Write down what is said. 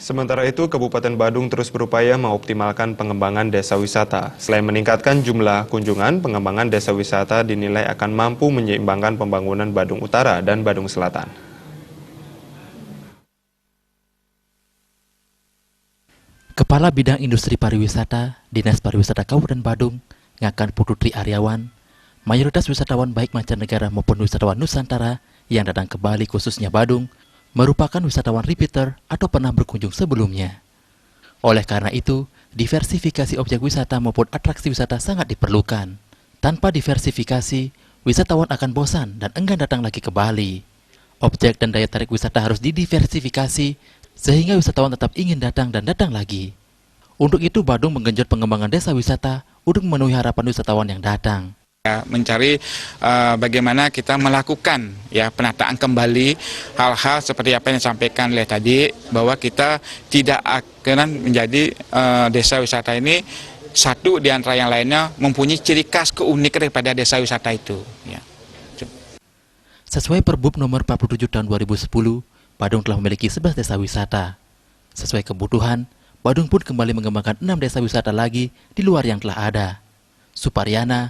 Sementara itu, Kabupaten Badung terus berupaya mengoptimalkan pengembangan desa wisata. Selain meningkatkan jumlah kunjungan, pengembangan desa wisata dinilai akan mampu menyeimbangkan pembangunan Badung Utara dan Badung Selatan. Kepala Bidang Industri Pariwisata, Dinas Pariwisata Kabupaten Badung, Ngakan Pututri Aryawan, mayoritas wisatawan baik mancanegara maupun wisatawan Nusantara yang datang ke Bali khususnya Badung, merupakan wisatawan repeater atau pernah berkunjung sebelumnya. Oleh karena itu, diversifikasi objek wisata maupun atraksi wisata sangat diperlukan. Tanpa diversifikasi, wisatawan akan bosan dan enggan datang lagi ke Bali. Objek dan daya tarik wisata harus didiversifikasi sehingga wisatawan tetap ingin datang dan datang lagi. Untuk itu, Badung menggenjot pengembangan desa wisata untuk memenuhi harapan wisatawan yang datang. Mencari bagaimana kita melakukan penataan kembali hal-hal seperti apa yang disampaikan oleh tadi, bahwa kita tidak akan menjadi desa wisata ini satu di antara yang lainnya mempunyai ciri khas keunikan daripada desa wisata itu. Sesuai Perbub nomor 47 tahun 2010, Badung telah memiliki 11 desa wisata. Sesuai kebutuhan, Badung pun kembali mengembangkan 6 desa wisata lagi di luar yang telah ada. Suparyana,